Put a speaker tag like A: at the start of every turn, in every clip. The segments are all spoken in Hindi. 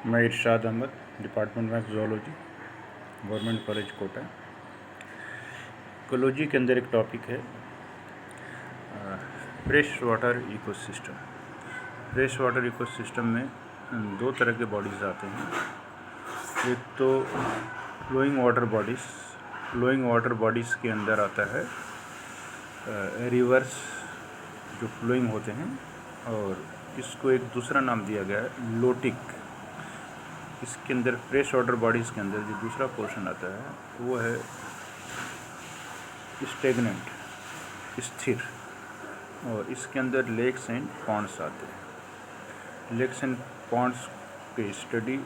A: मैं इरशाद अहमद, डिपार्टमेंट में zoology, government college Kota. Ecology के अंदर एक टॉपिक है fresh water ecosystem. Fresh water ecosystem में दो तरह के बॉडीज़ आते हैं। एक तो flowing water bodies. Flowing water bodies के अंदर आता है रिवर्स जो फ्लोइंग होते हैं, और इसको एक दूसरा नाम दिया गया है लोटिक। इसके अंदर फ्रेश वाटर बॉडीज़ के अंदर जो दूसरा पोर्शन आता है वो है स्टेगनेंट, स्थिर, और इसके अंदर लेक्स एंड पॉन्ड्स आते हैं। लेक्स एंड पॉन्ड्स के स्टडी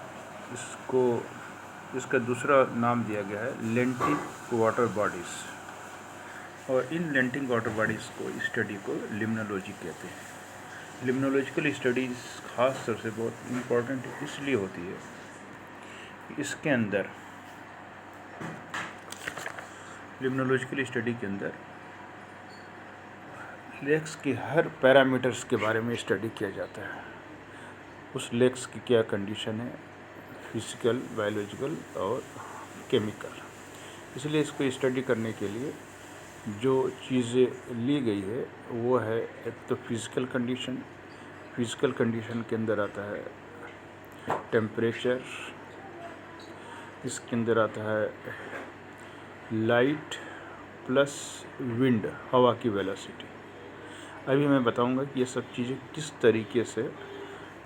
A: इसका दूसरा नाम दिया गया है लेंटिक वाटर बॉडीज़, और इन लेंटिक वाटर बॉडीज़ को स्टडी को लिम्नोलॉजी कहते हैं। लिम्नोलॉजिकल स्टडीज़ खास तौर से बहुत इम्पोर्टेंट इसलिए होती है कि इसके अंदर लिम्नोलॉजिकल स्टडी के अंदर लेक्स के हर पैरामीटर्स के बारे में स्टडी किया जाता है। उस लेक्स की क्या कंडीशन है, फिजिकल, बायोलॉजिकल और केमिकल। इसलिए इसको स्टडी करने के लिए जो चीज़ें ली गई है वो है एक तो फिजिकल कंडीशन। फिजिकल कंडीशन के अंदर आता है टेम्परेचर, इसके अंदर आता है लाइट प्लस विंड, हवा की वेलोसिटी। अभी मैं बताऊंगा कि ये सब चीज़ें किस तरीके से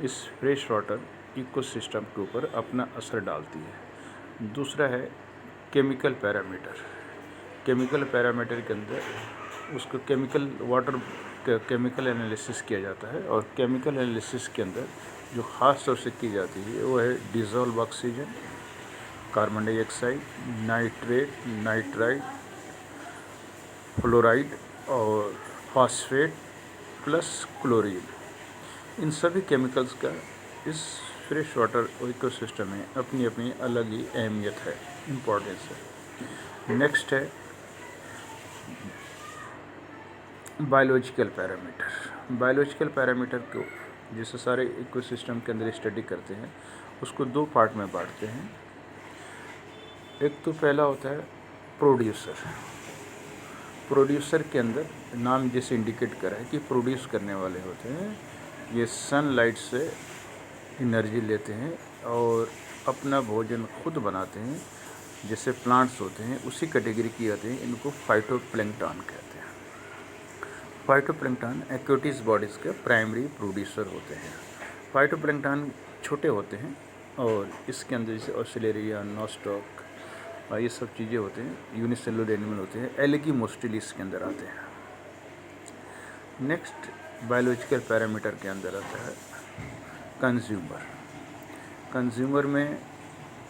A: इस फ्रेश वाटर इकोसिस्टम के ऊपर अपना असर डालती है। दूसरा है केमिकल पैरामीटर। केमिकल पैरामीटर के अंदर उसको केमिकल एनालिसिस किया जाता है, और केमिकल एनालिसिस के अंदर जो ख़ास तौर से की जाती है वो है dissolve oxygen, carbon dioxide, nitrate, nitride, fluoride और फॉस्फेट प्लस क्लोरीन। इन सभी केमिकल्स का इस फ्रेश वाटर इकोसिस्टम में अपनी अपनी अलग ही अहमियत है, इम्पोर्टेंस है। नेक्स्ट है बायोलॉजिकल पैरामीटर। बायोलॉजिकल पैरामीटर को जैसे सारे इकोसिस्टम के अंदर स्टडी करते हैं उसको दो पार्ट में बांटते हैं। एक तो पहला होता है प्रोड्यूसर। प्रोड्यूसर के अंदर नाम जैसे इंडिकेट कर रहा है कि प्रोड्यूस करने वाले होते हैं। ये सनलाइट से एनर्जी लेते हैं और अपना भोजन खुद बनाते हैं। जैसे प्लांट्स होते हैं उसी कैटेगरी की होते हैं, इनको फाइटोप्लैंक्टन कहते हैं। फाइटोप्लैंक्टन एक्वेटिक बॉडीज़ के प्राइमरी प्रोड्यूसर होते हैं। फाइटोप्लैंक्टन छोटे होते हैं और इसके अंदर जैसे ऑस्ट्रेलिया, नॉस्टॉक और ये सब चीज़ें होते हैं, यूनिसेलुलर एनिमल होते हैं। एल्गी मोस्टली इसके अंदर आते हैं। नेक्स्ट बायोलॉजिकल पैरामीटर के अंदर आता है कंज्यूमर। कंज्यूमर में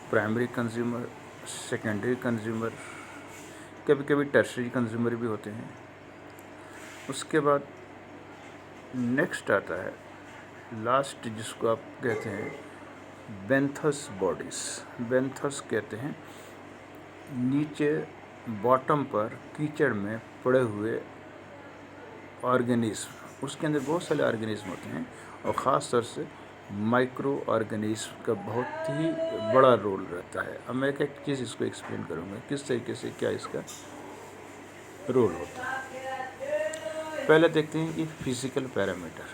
A: प्राइमरी कंज्यूमर, सेकेंडरी कंज्यूमर, कभी कभी टर्शरी कंज्यूमर भी होते हैं। उसके बाद नेक्स्ट आता है लास्ट, जिसको आप कहते हैं बेंथस बॉडीज़। बेंथस कहते हैं नीचे बॉटम पर कीचड़ में पड़े हुए ऑर्गेनिज्म। उसके अंदर बहुत सारे ऑर्गेनिज्म होते हैं और ख़ास तौर से माइक्रो ऑर्गेनिज्म का बहुत ही बड़ा रोल रहता है। अब मैं एक चीज़ इसको एक्सप्लेन करूँगा किस तरीके से क्या इसका रोल होता है। पहले देखते हैं कि फिज़िकल पैरामीटर।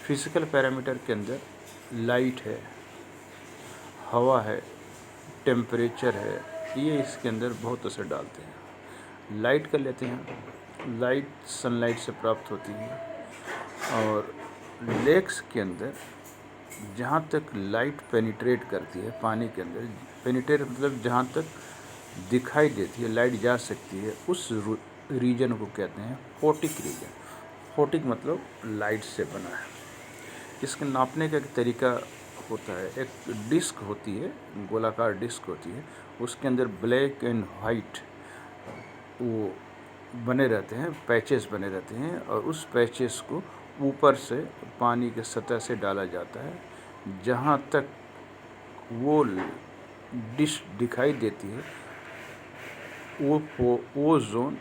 A: फिज़िकल पैरामीटर के अंदर लाइट है, हवा है, टेम्परेचर है, ये इसके अंदर बहुत असर डालते हैं। लाइट कर लेते हैं। लाइट सनलाइट से प्राप्त होती है, और लेक्स के अंदर जहाँ तक लाइट पेनिट्रेट करती है पानी के अंदर, पेनिट्रेट मतलब जहाँ तक दिखाई देती है, लाइट जा सकती है, उस रीजन को कहते हैं फोटिक रीजन। फोटिक मतलब लाइट से बना है। इसके नापने का एक तरीका होता है। एक डिस्क होती है, गोलाकार डिस्क होती है, उसके अंदर ब्लैक एंड वाइट वो बने रहते हैं, पैचेस बने रहते हैं, और उस पैचेस को ऊपर से पानी के सतह से डाला जाता है। जहाँ तक वो डिस्क दिखाई देती है वो जोन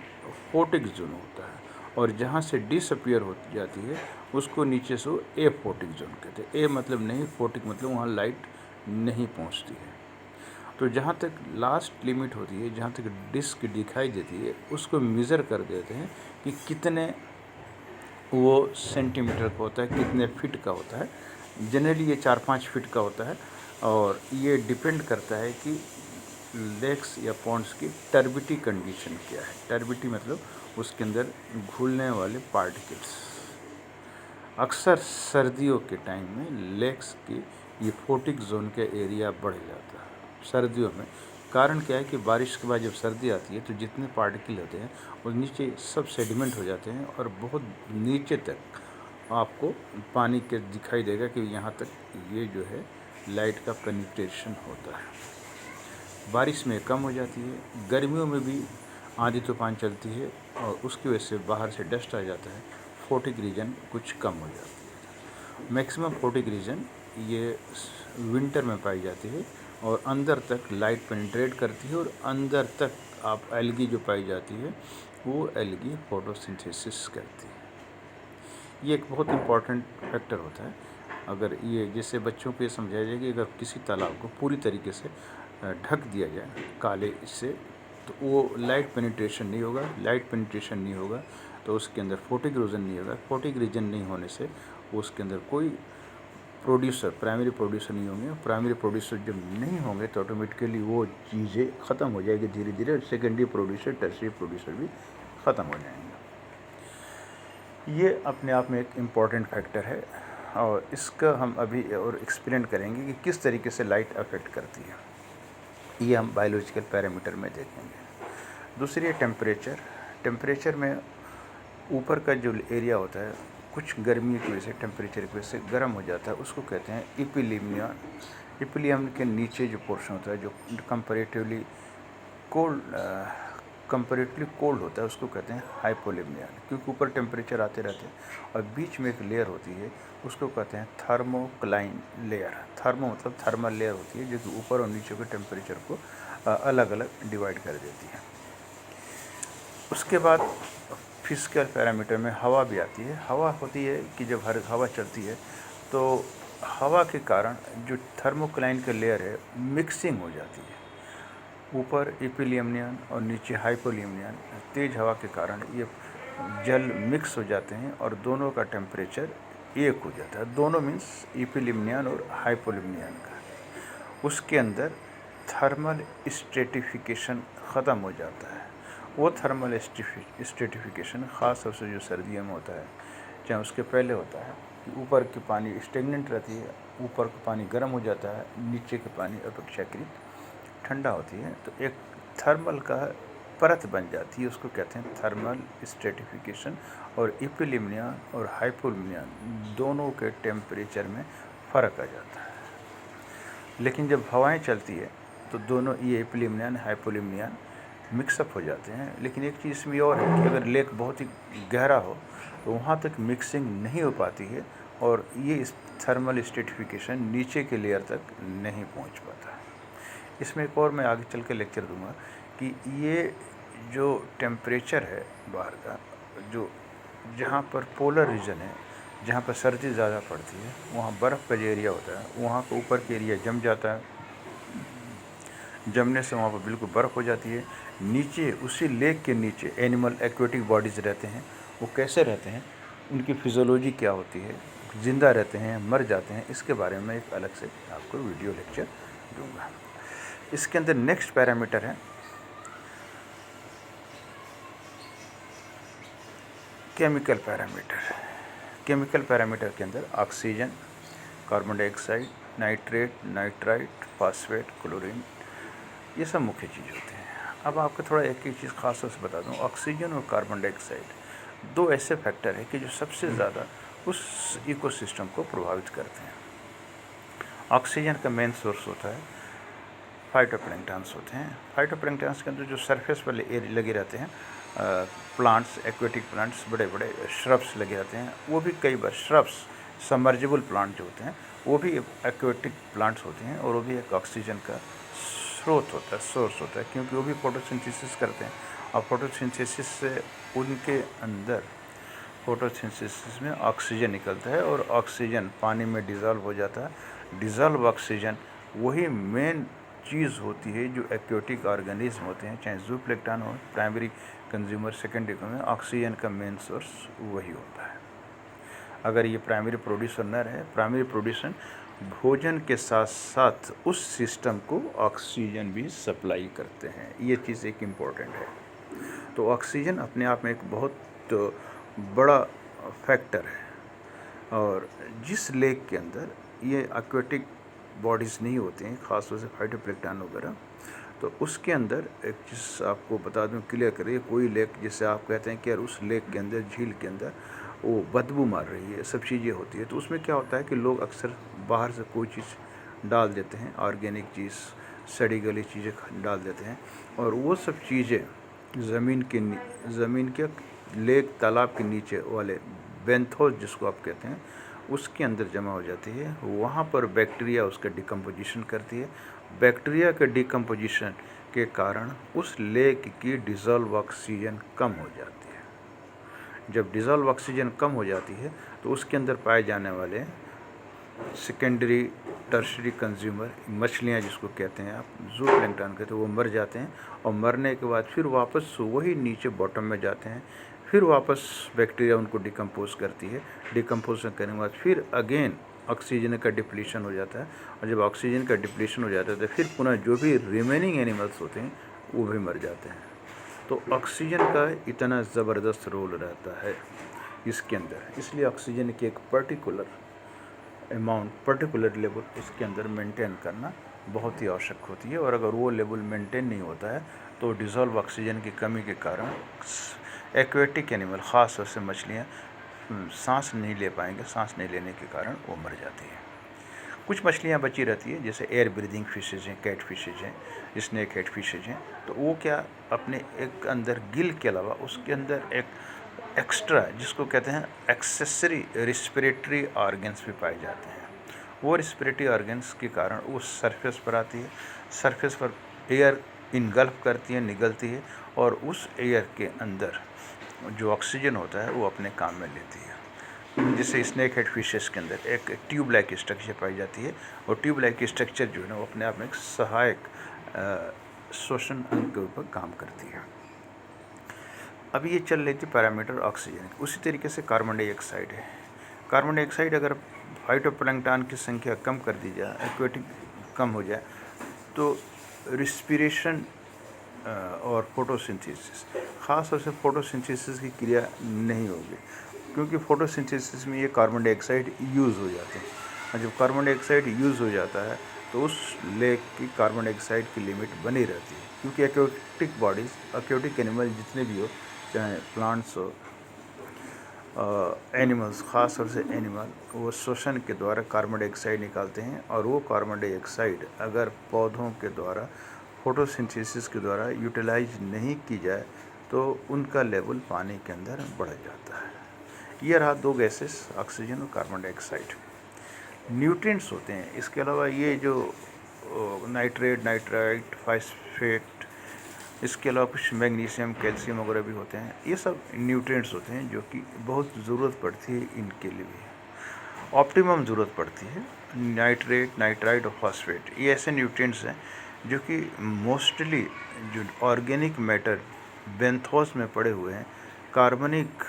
A: फोटिक जोन होता है, और जहाँ से डिसअपियर हो जाती है उसको नीचे से ए फोटिक जोन कहते हैं। ए मतलब नहीं, फोटिक मतलब वहाँ लाइट नहीं पहुंचती है। तो जहाँ तक लास्ट लिमिट होती है, जहाँ तक डिस्क दिखाई देती है, उसको मेज़र कर देते हैं कि कितने वो सेंटीमीटर का होता है, कितने फीट का होता है। जनरली ये 4-5 फीट का होता है और ये डिपेंड करता है कि लेक्स या पॉन्ड्स की टर्बिटी कंडीशन क्या है। टर्बिटी मतलब उसके अंदर घुलने वाले पार्टिकल्स। अक्सर सर्दियों के टाइम में लेक्स की ये फोटिक जोन का एरिया बढ़ जाता है सर्दियों में। कारण क्या है कि बारिश के बाद जब सर्दी आती है तो जितने पार्टिकल होते हैं वो नीचे सब सेडिमेंट हो जाते हैं और बहुत नीचे तक आपको पानी के दिखाई देगा कि यहाँ तक ये जो है लाइट का पेनिट्रेशन होता है। बारिश में कम हो जाती है, गर्मियों में भी आंधी तूफान चलती है और उसकी वजह से बाहर से डस्ट आ जाता है, फोटिक रीजन कुछ कम हो जाती है। मैक्सिमम फोटिक रीजन ये विंटर में पाई जाती है और अंदर तक लाइट पेनिट्रेट करती है और अंदर तक आप एल्गी जो पाई जाती है वो एल्गी फोटोसिंथेसिस करती है। ये एक बहुत इम्पॉर्टेंट फैक्टर होता है। अगर ये जैसे बच्चों को ये समझाया जाए कि अगर किसी तालाब को पूरी तरीके से ढक दिया जाए काले इससे तो वो लाइट पेनिट्रेशन नहीं होगा। लाइट पेनिट्रेशन नहीं होगा तो उसके अंदर फोटिक रीजन नहीं होगा। फोटिक रीजन नहीं होने से उसके अंदर कोई प्रोड्यूसर, प्राइमरी प्रोड्यूसर नहीं होंगे। प्राइमरी प्रोड्यूसर जब नहीं होंगे तो ऑटोमेटिकली वो चीज़ें ख़त्म हो जाएगी धीरे धीरे। सेकेंडरी प्रोड्यूसर, टर्शियरी प्रोड्यूसर भी ख़त्म हो जाएंगे। ये अपने आप में एक इम्पॉर्टेंट फैक्टर है और इसका हम अभी और एक्सप्लेन करेंगे कि किस तरीके से लाइट अफेक्ट करती है। ये हम बायोलॉजिकल पैरामीटर में देखेंगे। दूसरी है टेम्परेचर। टेम्परेचर में ऊपर का जो एरिया होता है कुछ गर्मी की वजह से, टेम्परेचर की वजह से गर्म हो जाता है, उसको कहते हैं इपिलिमियन। इपिलियम के नीचे जो पोर्शन होता है जो कंपैरेटिवली कोल्ड होता है उसको कहते हैं हाइपोलिमियन, क्योंकि ऊपर टेम्परेचर आते रहते हैं और बीच में एक लेयर होती है उसको कहते हैं थर्मोक्लाइन लेयर। थर्मो मतलब थर्मल लेयर होती है जो कि ऊपर और नीचे के टेम्परेचर को अलग अलग डिवाइड कर देती है। उसके बाद फिजिकल पैरामीटर में हवा भी आती है। हवा होती है कि जब हर हवा चलती है तो हवा के कारण जो थर्मोक्लाइन का लेयर है मिक्सिंग हो जाती है। ऊपर इपिलिमियन और नीचे हाइपोलिमियन। तेज़ हवा के कारण ये जल मिक्स हो जाते हैं और दोनों का टेम्परेचर एक हो जाता है। दोनों मीन्स इपिलिमियन और हाइपोलिमियन का। उसके अंदर थर्मल स्ट्रेटिफिकेशन ख़त्म हो जाता है। वो थर्मल स्ट्रेटिफिकेशन ख़ास तौर से जो सर्दियों में होता है, चाहे उसके पहले होता है कि ऊपर की पानी स्टेगनेंट रहती है, ऊपर का पानी गर्म हो जाता है, नीचे के पानी अपेक्षाकृत ठंडा होती है, तो एक थर्मल का परत बन जाती है, उसको कहते हैं थर्मल स्ट्रेटिफिकेशन। और इपिलिमियन और हाइपोलिमियन दोनों के टेम्परेचर में फ़र्क आ जाता है। लेकिन जब हवाएं चलती है तो दोनों ये इपिलिमियन हाइपोलिमियन मिक्सअप हो जाते हैं। लेकिन एक चीज़ इसमें और है कि अगर लेक बहुत ही गहरा हो तो वहाँ तक मिक्सिंग नहीं हो पाती है और ये थर्मल स्ट्रेटिफिकेशन नीचे के लेयर तक नहीं पहुँच पाता है। इसमें एक और मैं आगे चल के लेक्चर दूंगा कि ये जो टेम्परेचर है बाहर का, जो जहाँ पर पोलर रीजन है, जहाँ पर सर्दी ज़्यादा पड़ती है, वहाँ बर्फ़ का जो एरिया होता है वहाँ का ऊपर के एरिया जम जाता है। जमने से वहाँ पर बिल्कुल बर्फ़ हो जाती है। नीचे उसी लेक के नीचे एनिमल एक्वेटिक बॉडीज़ रहते हैं। वो कैसे रहते हैं, उनकी फिजियोलॉजी क्या होती है, ज़िंदा रहते हैं, मर जाते हैं, इसके बारे में एक अलग से आपको वीडियो लेक्चर दूँगा। इसके अंदर नेक्स्ट पैरामीटर है केमिकल पैरामीटर। केमिकल पैरामीटर के अंदर oxygen, carbon dioxide, nitrate, nitrite, phosphate, chlorine, ये सब मुख्य चीज़ होते हैं। अब आपको थोड़ा एक एक चीज़ खास तौर से बता दूं, ऑक्सीजन और कार्बन डाइऑक्साइड दो ऐसे फैक्टर हैं कि जो सबसे ज़्यादा उस इकोसिस्टम को प्रभावित करते हैं। ऑक्सीजन का मेन सोर्स होता है फाइटोप्लैंक्टन्स होते हैं। फाइटोप्लैंक्टन्स के अंदर जो सरफेस पर लगे रहते हैं प्लांट्स, एक्वेटिक प्लांट्स, बड़े बड़े श्रब्स लगे रहते हैं, वो भी कई बार श्रब्स, सबमर्जिबल प्लांट जो होते हैं वो भी एक्वेटिक प्लांट्स होते हैं और वो भी एक ऑक्सीजन का स्रोत होता है, सोर्स होता है, क्योंकि वो भी फोटोसिंथेसिस करते हैं और फोटोसिंथेसिस से उनके अंदर फोटोसिंथेसिस में ऑक्सीजन निकलता है और ऑक्सीजन पानी में डिज़ोल्व हो जाता है। डिज़ोल्व ऑक्सीजन वही मेन चीज़ होती है जो एक्वेटिक ऑर्गेनिज्म होते हैं, चाहे जूप्लेक्टन हो, primary consumer, secondary consumer, oxygen का मेन सोर्स वही होता है। अगर ये प्राइमरी प्रोड्यूसर न रहे, प्राइमरी प्रोड्यूसर भोजन के साथ साथ उस सिस्टम को ऑक्सीजन भी सप्लाई करते हैं, ये चीज़ एक इम्पॉर्टेंट है। तो ऑक्सीजन अपने आप में एक बहुत बड़ा फैक्टर है। और जिस लेक के अंदर ये एक्वेटिक बॉडीज़ नहीं होती हैं, ख़ासतौर से फाइटोप्लैंक्टन वगैरह, तो उसके अंदर एक चीज़ आपको बता दूं, क्लियर करिए, कोई लेक जिससे आप कहते हैं कि यार उस लेक के अंदर, झील के अंदर वो बदबू मार रही है, सब चीज़ें होती है, तो उसमें क्या होता है कि लोग अक्सर बाहर से कोई चीज़ डाल देते हैं, ऑर्गेनिक चीज़, सड़ी गली चीज़ें डाल देते हैं, और वो सब चीज़ें ज़मीन के लेक तालाब के नीचे वाले बेंथोस जिसको आप कहते हैं, उसके अंदर जमा हो जाती है। वहाँ पर बैक्टीरिया उसका डिकम्पोजिशन करती है। बैक्टीरिया के डिकम्पोजिशन के कारण उस लेक की डिज़ोल्व ऑक्सीजन कम हो जाती है। जब डिज़ोल्व ऑक्सीजन कम हो जाती है तो उसके अंदर पाए जाने वाले सेकेंडरी, टर्शरी कंज्यूमर, मछलियाँ जिसको कहते हैं आप, जूप्लैंक्टन कहते हैं, वो मर जाते हैं, और मरने के बाद फिर वापस वही नीचे बॉटम में जाते हैं। फिर वापस बैक्टीरिया उनको डिकम्पोज करती है। डिकम्पोज करने के बाद फिर अगेन ऑक्सीजन का डिप्लीशन हो जाता है, और जब ऑक्सीजन का डिप्लीशन हो जाता है तो फिर पुनः जो भी रिमेनिंग एनिमल्स होते हैं वो भी मर जाते हैं। तो ऑक्सीजन का इतना ज़बरदस्त रोल रहता है इसके अंदर, इसलिए ऑक्सीजन की एक पर्टिकुलर अमाउंट, पर्टिकुलर लेवल इसके अंदर मेंटेन करना बहुत ही आवश्यक होती है। और अगर वो लेवल मेंटेन नहीं होता है तो डिज़ोल्व ऑक्सीजन की कमी के कारण एक्वेटिक एनिमल, ख़ास तौर से मछलियाँ, सांस नहीं ले पाएंगे, सांस नहीं लेने के कारण वो मर जाती है। कुछ मछलियाँ बची रहती है, जैसे एयर ब्रीदिंग फिशेज हैं, कैट फिशेज हैं, स्नेक हेड फिशेज हैं, तो वो क्या अपने एक अंदर गिल के अलावा उसके अंदर एक एक्स्ट्रा, जिसको कहते हैं एक्सेसरी रिस्पिरेटरी ऑर्गन्स भी पाए जाते हैं। वो रिस्पिरेटरी ऑर्गन्स के कारण वो सरफेस पर आती है, सरफेस पर एयर इनगल्फ करती है, निगलती है, और उस एयर के अंदर जो ऑक्सीजन होता है वो अपने काम में लेती है। जैसे स्नेक हेड फिशेस के अंदर एक ट्यूब लाइक स्ट्रक्चर पाई जाती है, और ट्यूब लाइक स्ट्रक्चर जो है ना वो अपने आप में एक सहायक श्वसन अंग के ऊपर काम करती है। अब ये चल रही थी पैरामीटर ऑक्सीजन। उसी तरीके से कार्बन डाइऑक्साइड है। कार्बन डाइऑक्साइड अगर फाइटोप्लैंक्टन की संख्या कम कर दी जाए, एक्वेटिक कम हो जाए, तो रिस्पिरेशन और फोटोसिंथेसिस, ख़ास तौर से फोटोसिंथेसिस की क्रिया नहीं होगी, क्योंकि फोटोसिंथेसिस में ये कार्बन डाइऑक्साइड यूज़ हो जाते हैं, और जब कार्बन डाइऑक्साइड यूज़ हो जाता है तो उस लेक की कार्बन डाइऑक्साइड की लिमिट बनी रहती है, क्योंकि एक्वेटिक बॉडीज़, एक्वेटिक एनिमल जितने भी हो, चाहे प्लांट्स हो, एनिमल्स, ख़ास तौर से एनिमल, वो श्वसन के द्वारा कार्बन डाइऑक्साइड निकालते हैं, और वो कार्बन डाइऑक्साइड अगर पौधों के द्वारा फोटोसिंथेसिस के द्वारा यूटिलाइज नहीं की जाए तो उनका लेवल पानी के अंदर बढ़ जाता है। ये रहा दो गैसेस, ऑक्सीजन और कार्बन डाइऑक्साइड। न्यूट्रिएंट्स होते हैं इसके अलावा, ये जो नाइट्रेट, नाइट्राइट, फास्फेट, इसके अलावा कुछ मैग्नीशियम, कैल्शियम वगैरह भी होते हैं, ये सब न्यूट्रिएंट्स होते हैं जो कि बहुत ज़रूरत पड़ती है इनके लिए भी, ऑप्टिमम ज़रूरत पड़ती है। नाइट्रेट, नाइट्राइट और फास्फेट ये ऐसे न्यूट्रिएंट्स हैं जो कि मोस्टली जो ऑर्गेनिक मैटर बेंथोस में पड़े हुए हैं, कार्बनिक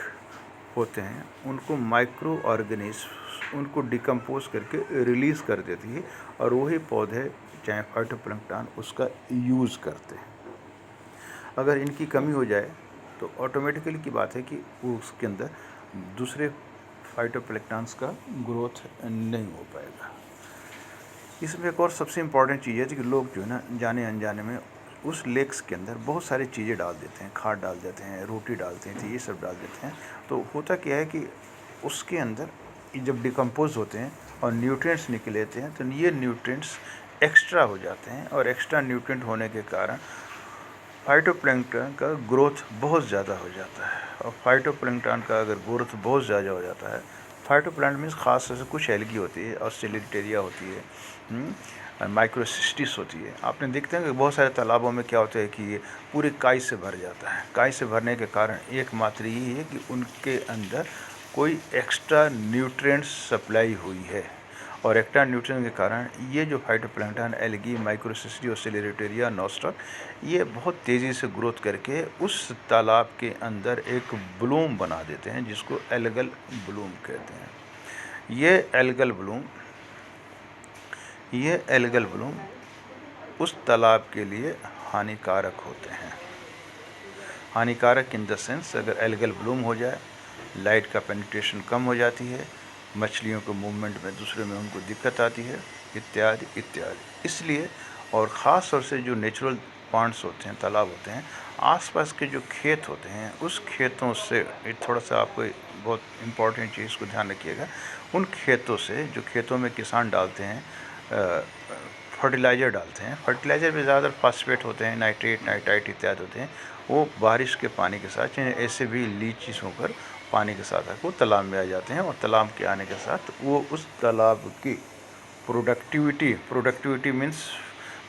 A: होते हैं, उनको माइक्रो ऑर्गेनिज्म उनको डिकम्पोज करके रिलीज़ कर देती है, और वही पौधे चाहे फाइटोप्लैंक्टन उसका यूज़ करते हैं। अगर इनकी कमी हो जाए तो ऑटोमेटिकली की बात है कि वो उसके अंदर दूसरे फाइटोप्लैंक्टन्स का ग्रोथ नहीं हो पाएगा। इसमें एक और सबसे इम्पॉर्टेंट चीज़ है कि लोग जो है ना, जाने अनजाने में उस लेक्स के अंदर बहुत सारी चीज़ें डाल देते हैं, खाद डाल देते हैं, रोटी डालते हैं, तो ये सब डाल देते हैं। तो होता क्या है कि उसके अंदर जब डिकम्पोज होते हैं और न्यूट्रिएंट्स निकल लेते हैं, तो ये न्यूट्रिएंट्स एक्स्ट्रा हो जाते हैं, और एक्स्ट्रा न्यूट्रिएंट होने के कारण फाइटोप्लैंक्टन का ग्रोथ बहुत ज़्यादा हो जाता है। और फाइटोप्लैंक्टन का अगर ग्रोथ बहुत ज़्यादा हो जाता है, फाइटोप्लैंक्टन मीन्स खास तौर से कुछ एल्गी होती है, ऑस्ट्रेलिटेरिया होती है, माइक्रोसिस्टिस होती है। आपने देखते हैं कि बहुत सारे तालाबों में क्या होता है कि ये पूरी काई से भर जाता है। काई से भरने के कारण एकमात्र यही है कि उनके अंदर कोई एक्स्ट्रा न्यूट्रिएंट्स सप्लाई हुई है, और एक्स्ट्रा न्यूट्रिएंट के कारण ये जो फाइटोप्लैंक्टन, एल्गी, माइक्रोसिस्टी और सिलेरेटेरिया, नॉस्ट्रक, ये बहुत तेज़ी से ग्रोथ करके उस तालाब के अंदर एक ब्लूम बना देते हैं जिसको एल्गल ब्लूम कहते हैं। ये एल्गल ब्लूम उस तालाब के लिए हानिकारक होते हैं। हानिकारक इन द सेंस, अगर एल्गल ब्लूम हो जाए, लाइट का पेनिट्रेशन कम हो जाती है, मछलियों को मूवमेंट में दूसरे में उनको दिक्कत आती है, इत्यादि इत्यादि। इसलिए और ख़ास तौर से जो नेचुरल पॉन्ड्स होते हैं, तालाब होते हैं, आसपास के जो खेत होते हैं, उस खेतों से थोड़ा सा आपको बहुत इम्पॉर्टेंट चीज़ को ध्यान रखिएगा, उन खेतों से जो खेतों में किसान डालते हैं फर्टिलाइज़र डालते हैं, फर्टिलाइज़र में ज़्यादातर फास्फेट होते हैं, नाइट्रेट, नाइट्राइट इत्यादि होते हैं, वो बारिश के पानी के साथ ऐसे भी लीचीज होकर पानी के साथ वो तालाब में आ जाते हैं और तालाब के आने के साथ वो उस तालाब की प्रोडक्टिविटी मीन्स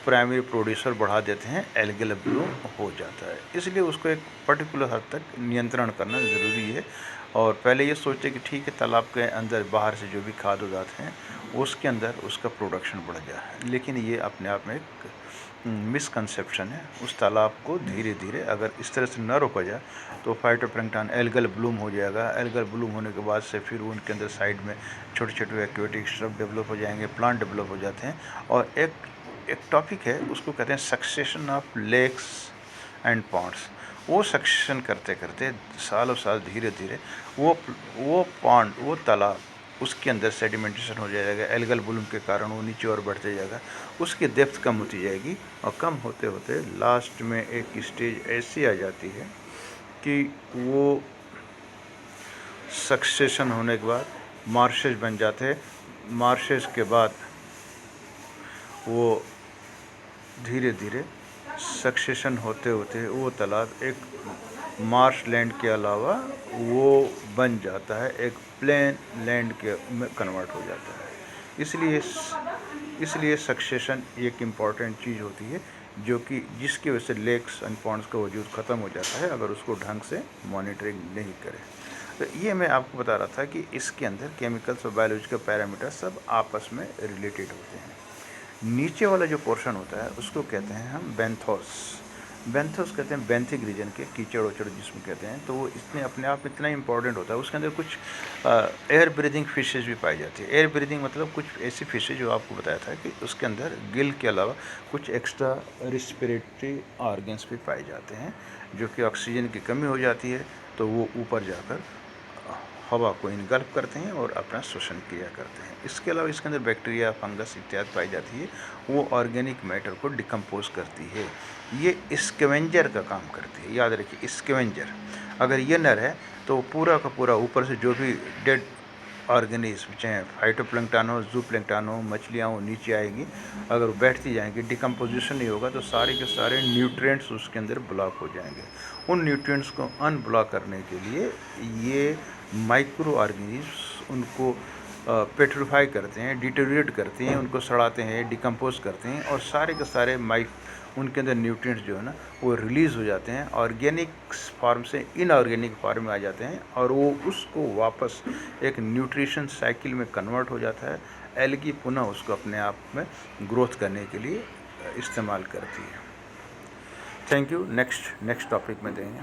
A: प्राइमरी प्रोड्यूसर बढ़ा देते हैं, एल्गल ब्लूम हो जाता है। इसलिए उसको एक पर्टिकुलर हद तक नियंत्रण करना ज़रूरी है। और पहले ये सोचते कि ठीक है, तालाब के अंदर बाहर से जो भी खाद्य पदार्थ हैं उसके अंदर उसका प्रोडक्शन बढ़ जाए, लेकिन ये अपने आप में एक मिसकंसेप्शन है। उस तालाब को धीरे धीरे अगर इस तरह से न रोका जाए तो फाइटोप्लैंक्टन, एल्गल ब्लूम हो जाएगा। एल्गल ब्लूम होने के बाद से फिर उनके अंदर साइड में छोटे छोटे एक्वेटिक श्रब डेवलप हो जाएंगे, प्लांट डेवलप हो जाते हैं। और एक टॉपिक है, उसको कहते हैं succession of lakes and ponds. वो सक्सेशन करते करते सालों साल धीरे धीरे वो पॉन्ड, वो तालाब, उसके अंदर सेडिमेंटेशन हो जाएगा, एल्गल ब्लूम के कारण वो नीचे और बढ़ते जाएगा, उसकी डेप्थ कम होती जाएगी और कम होते होते लास्ट में एक स्टेज ऐसी आ जाती है कि वो सक्सेशन होने के बाद मार्शेज बन जाते हैं। मार्शेज के बाद वो धीरे धीरे सक्सेशन होते होते वो तालाब एक मार्श लैंड के अलावा वो बन जाता है, एक प्लेन लैंड के में कन्वर्ट हो जाता है। इसलिए सक्सेशन एक इम्पॉर्टेंट चीज़ होती है जो कि जिसकी वजह से लेक्स एंड पॉन्ड्स का वजूद ख़त्म हो जाता है अगर उसको ढंग से मॉनिटरिंग नहीं करें। तो ये मैं आपको बता रहा था कि इसके अंदर केमिकल्स और बायोलॉजिकल पैरामीटर सब आपस में रिलेटेड होते हैं। नीचे वाला जो पोर्शन होता है उसको कहते हैं हम बेंथोस कहते हैं, बेंथिक रीजन के कीचड़ वचड़ जिसमें कहते हैं। तो वो इसमें अपने आप इतना इंपॉर्टेंट होता है। उसके अंदर कुछ एयर ब्रीदिंग फिशेज भी पाई जाती है। एयर ब्रीदिंग मतलब कुछ ऐसी फिशेज जो आपको बताया था कि उसके अंदर गिल के अलावा कुछ एक्स्ट्रा रिस्पिरेटरी ऑर्गन्स भी पाए जाते हैं, जो कि ऑक्सीजन की कमी हो जाती है तो वो ऊपर जाकर हवा को इनगल्फ करते हैं और अपना श्वसन क्रिया करते हैं। इसके अलावा इसके अंदर बैक्टीरिया, फंगस इत्यादि पाई जाती है, वो ऑर्गेनिक मैटर को डिकम्पोज करती है। ये स्कैवेंजर का काम करती है, याद रखिए स्कैवेंजर। अगर ये नर है तो पूरा का पूरा ऊपर से जो भी डेड ऑर्गेनिज्म, चाहे फाइटोप्लैंक्टन हो, जूप्लैंक्टन हो, मछलियाँ हो, नीचे आएगी। अगर वो बैठती जाएंगी, डिकम्पोजिशन नहीं होगा तो सारे के सारे न्यूट्रिएंट्स उसके अंदर ब्लॉक हो जाएंगे। उन न्यूट्रिएंट्स को अनब्लॉक करने के लिए ये माइक्रो ऑर्गेनिज्म्स उनको पेट्रीफाई करते हैं, डिटेरियोरेट करते हैं, उनको सड़ाते हैं, डिकम्पोज करते हैं और सारे के सारे उनके अंदर न्यूट्रिएंट्स जो है ना वो रिलीज़ हो जाते हैं, ऑर्गेनिक फॉर्म से इनऑर्गेनिक फॉर्म में आ जाते हैं और वो उसको वापस एक न्यूट्रिशन साइकिल में कन्वर्ट हो जाता है। एल्गी पुनः उसको अपने आप में ग्रोथ करने के लिए इस्तेमाल करती है। Thank you. नेक्स्ट टॉपिक में देंगे।